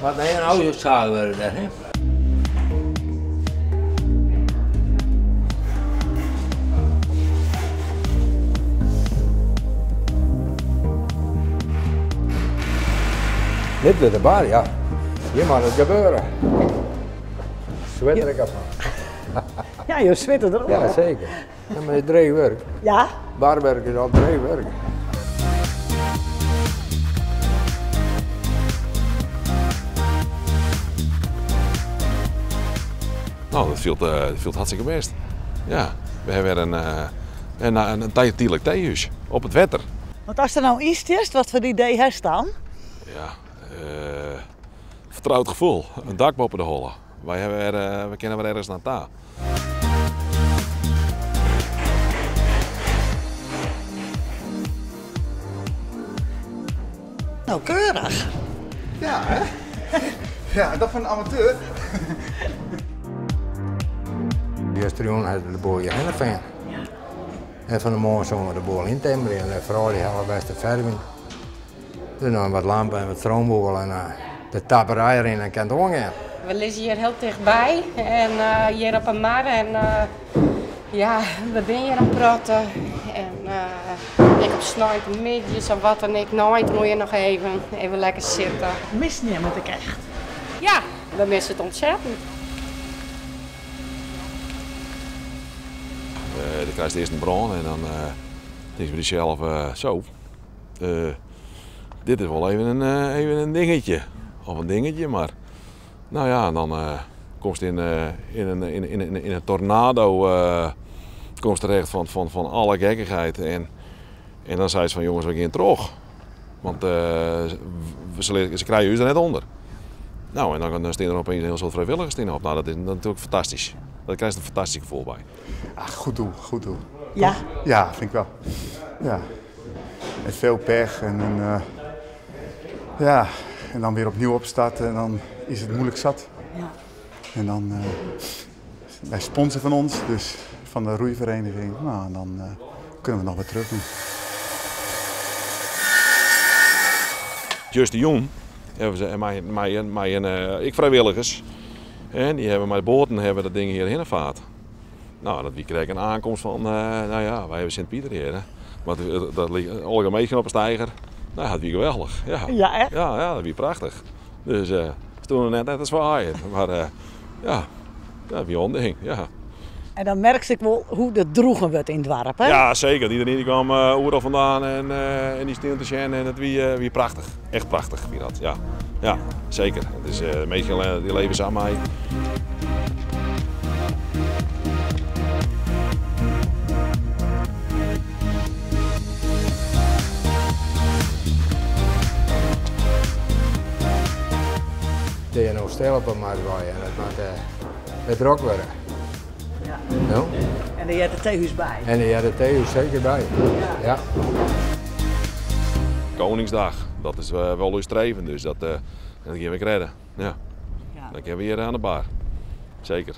Wat een oude zaal worden daar, hè? Dit is de bar, ja. Hier mag het gebeuren. Zwetter ik ervan. Ja, je zwittert er ook. Ja, zeker. Ja, maar het drie werk. Ja? Barwerk is al drie werk. Nou, dat viel hartstikke best. Ja, we hebben een tijdelijk theehuis op het wetter. Want als er nou iets is, wat voor idee heeft dan? Ja, vertrouwd gevoel. Een dak boven de hollen. We kennen wel ergens naar taal. Nou, keurig. Ja, hè? Ja, dat van een amateur. Die eerste jongen had de boel helemaal fan. En van de morgen zongen we de boel in timmeren en vooral die hele beste verving. Dus dan wat lampen en wat stroomboel en de tapperij erin en kan het omgaan. We liggen hier heel dichtbij en hier op een mar en ja, we zijn hier aan het praten. En ik heb snuit midjes en wat en ik nooit moet je nog even lekker zitten. Mis niet met ik echt. Ja, we missen het ontzettend. Dan krijg je eerst een brand en dan denk je jezelf zo. Dit is wel even een dingetje. Of een dingetje, maar nou ja, dan komt het in een tornado komt terecht van alle gekkigheid. En dan zei ze van jongens, we gaan terug. Want ze krijgen u er net onder. Nou, en dan staan er opeens een heel soort vrijwilligers op. Nou, dat is natuurlijk fantastisch. Daar krijg je een fantastisch gevoel bij. Ah, goed doel, goed doel. Ja? Ja, vind ik wel. Ja. Met veel pech en ja, en dan weer opnieuw opstarten en dan is het moeilijk zat. Ja. En dan bij sponsor van ons, dus van de roeivereniging, nou, dan kunnen we nog weer terug doen. Just de Jong hebben ze ik vrijwilligers. En die hebben met boten hebben dat ding hierheen vaart. Nou, dat wie kreeg een aankomst van, nou ja, wij hebben Sint-Pieter hier. Hè. Maar dat ligt Olga Meegen op een steiger. Nou, dat was geweldig. Ja, Ja, echt? ja, dat was prachtig. Dus we stonden net als zwaaien. Maar ja, dat was onding. Ja. En dan merk ik wel hoe het droegen wordt in het dorp, hè? Ja, zeker. Iedereen die kwam overal vandaan en die stond te zien en het wie prachtig. Echt prachtig wie dat. Ja, ja zeker. Dus meestal die leven samen mij. TNO stel op een maar zwaaien en dat maakt het rok worden. Ja. Ja. En er je het theehuis bij. En die had de theehuis zeker bij. Ja. Koningsdag, dat is wel uw streven, dus dat gaan we redden. Ja. Ja. Dan gaan we hier aan de bar. Zeker.